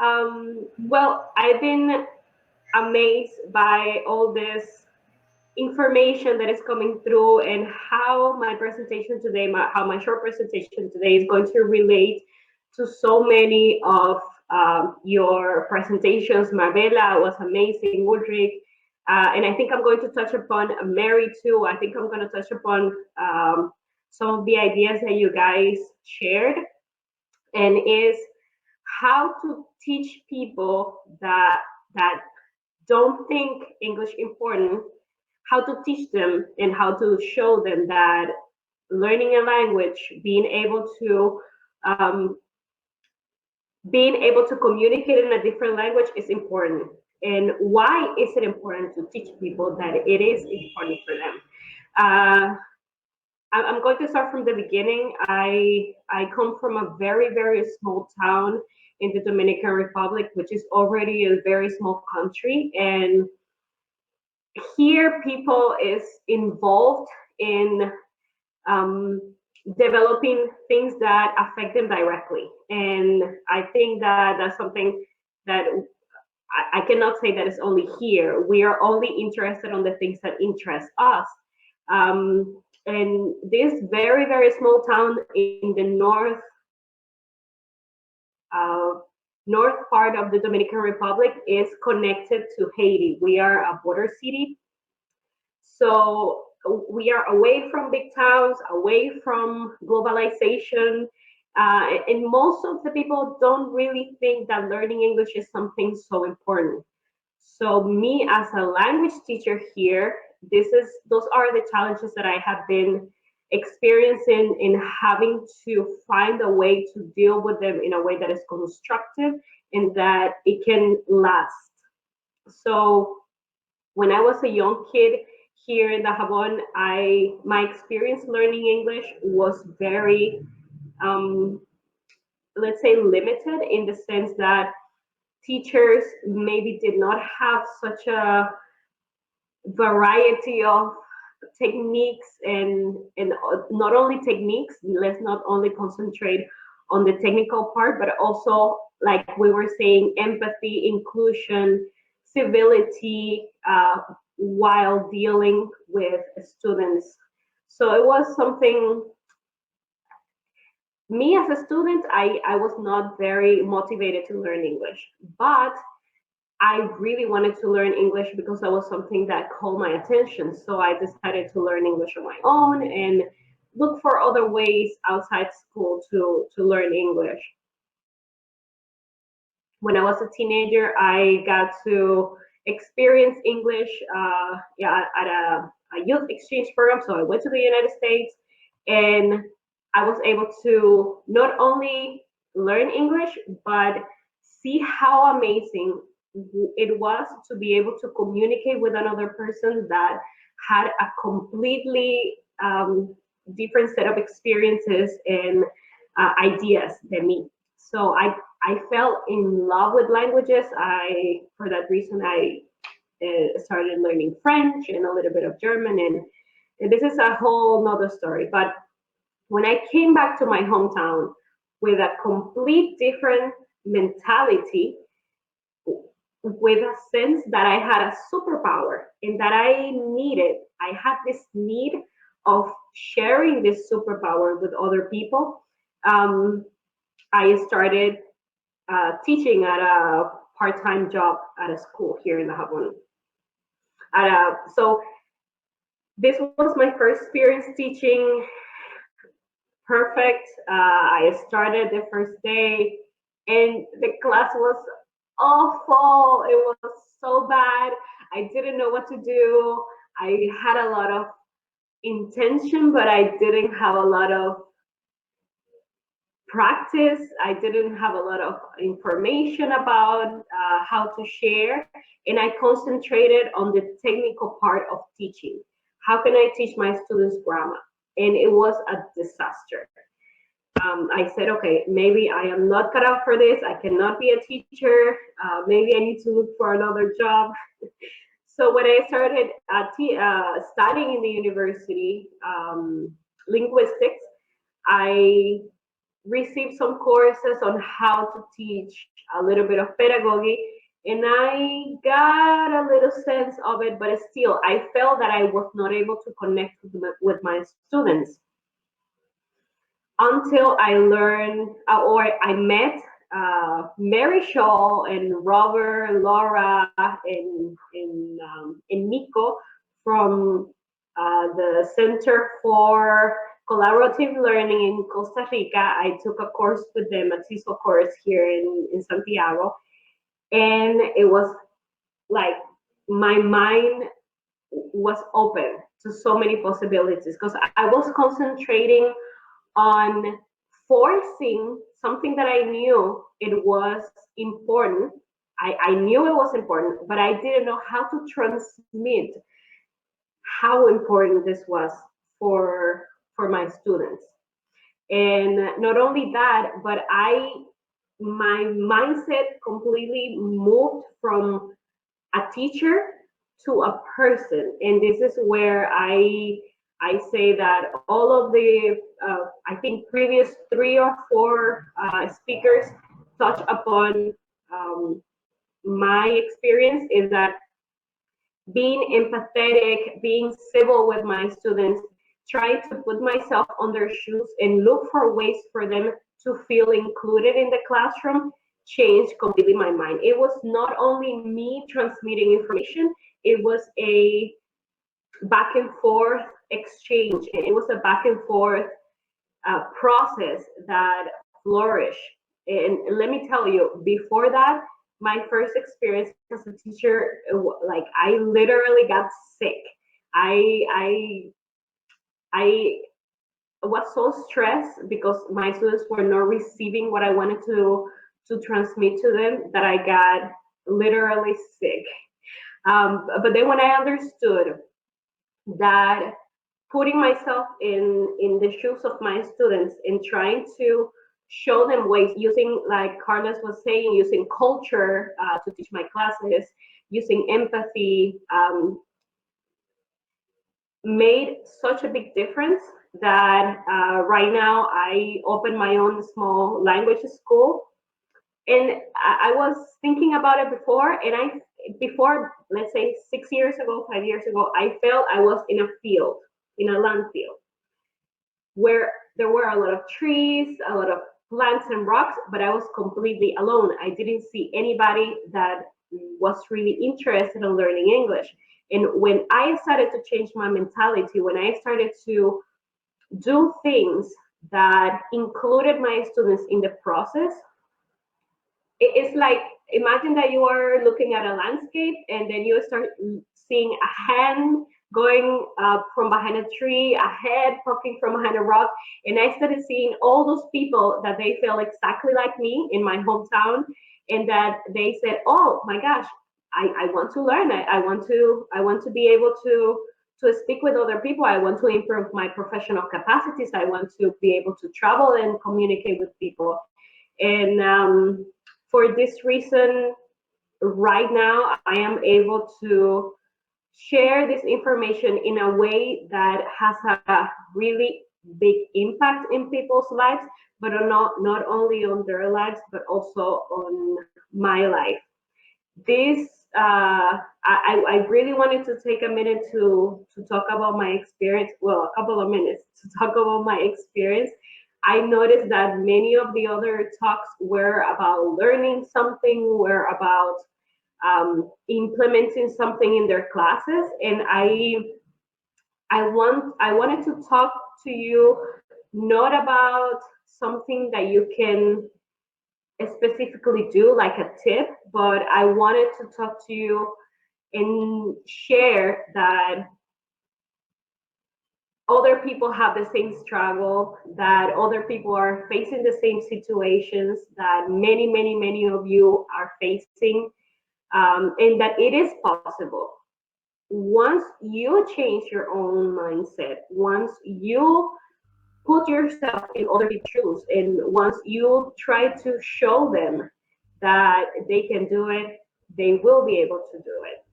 Well, I've been amazed by all this information that is coming through and how my presentation today, how my short presentation today is going to relate to so many of your presentations. Marbella was amazing, Woodrick, and I think I'm going to touch upon Mary too. I think I'm going to touch upon some of the ideas that you guys shared, and is how to teach people that don't think English important, how to teach them and how to show them that learning a language, um, being able to communicate in a different language is important. And why is it important to teach people that it is important for them? Uh, I'm going to start from the beginning. I come from a very small town in the Dominican Republic, which is already a very small country, and here people is involved in um, developing things that affect them directly. And I think that that's something that I cannot say that it's only here. We are only interested on the things that interest us. And this very small town in the uh, north part of the Dominican Republic is connected to Haiti. We are a border city, so we are away from big towns, away from globalization, and most of the people don't really think that learning English is something so important. So me as a language teacher here, those are the challenges that I have been experiencing in having to find a way to deal with them in a way that is constructive and that it can last. So when I was a young kid here in the Dajabon, I my experience learning English was very, um, let's say, limited in the sense that teachers maybe did not have such a variety of techniques and not only techniques. Let's not only concentrate on the technical part, but also, like we were saying, empathy, inclusion, civility, while dealing with students. So it was something, me as a student, I was not very motivated to learn English, but I really wanted to learn English because that was something that called my attention. So I decided to learn English on my own and look for other ways outside school to learn English. When I was a teenager, I got to experience English, yeah, at a youth exchange program. So I went to the United States, and I was able to not only learn English, but see how amazing it was to be able to communicate with another person that had a completely different set of experiences and ideas than me. So I fell in love with languages. For that reason, I started learning French and a little bit of German, and this is a whole nother story. But when I came back to my hometown with a complete different mentality, with a sense that I had a superpower and that I had this need of sharing this superpower with other people. Um, I started teaching at a part-time job at a school here in the Havon. So this was my first experience teaching. Perfect. I started the first day, and the class was awful. It was so bad. I didn't know what to do. I had a lot of intention, but I didn't have a lot of practice. I didn't have a lot of information about how to share, and I concentrated on the technical part of teaching. How can I teach my students grammar? And it was a disaster. I said, okay, maybe I am not cut out for this. I cannot be a teacher. Maybe I need to look for another job. So when I started studying in the university, linguistics, I received some courses on how to teach a little bit of pedagogy, and I got a little sense of it, but still, I felt that I was not able to connect with my students until I learned or I met Mary Shaw and Robert, Laura, and Nico from the Center for Collaborative Learning in Costa Rica. I took a course with them, a TESOL course here in Santiago, and it was like my mind was open to so many possibilities because I was concentrating on forcing something that I knew it was important. I knew it was important, but I didn't know how to transmit how important this was for my students. And not only that, but my mindset completely moved from a teacher to a person, and this is where I say that all of the I think previous 3 or 4 speakers touch upon my experience is that being empathetic, being civil with my students, trying to put myself on their shoes and look for ways for them to feel included in the classroom changed completely my mind. It was not only me transmitting information, it was a back and forth exchange. It was a back and forth process that flourished. And let me tell you, before that, my first experience as a teacher, like I literally got sick. I I I was so stressed because my students were not receiving what I wanted to transmit to them that I got literally sick. But then when I understood that putting myself in the shoes of my students and trying to show them ways using, like Carlos was saying, using culture to teach my classes, using empathy, made such a big difference that right now I open my own small language school. And I was thinking about it before, and before, let's say 6 years ago, 5 years ago, I felt I was in a field, in a land field, where there were a lot of trees, a lot of plants and rocks, but I was completely alone. I didn't see anybody that was really interested in learning English. And when I started to change my mentality, when I started to do things that included my students in the process, it's like, imagine that you are looking at a landscape and then you start seeing a hand going from behind a tree, a head poking from behind a rock, and I started seeing all those people that they feel exactly like me in my hometown, and that they said, oh my gosh, I want to learn. I want to be able to speak with other people. I want to improve my professional capacities. I want to be able to travel and communicate with people. And for this reason, right now, I am able to share this information in a way that has a really big impact in people's lives, but not only on their lives, but also on my life. This I really wanted to take a minute to talk about my experience. Well, a couple of minutes to talk about my experience. I noticed that many of the other talks were about learning something, were about implementing something in their classes, and I wanted to talk to you not about something that you can specifically do like a tip, but I wanted to talk to you and share that other people have the same struggle, that other people are facing the same situations that many of you are facing, and that it is possible. Once you change your own mindset, once you put yourself in other people's shoes, and once you try to show them that they can do it, they will be able to do it.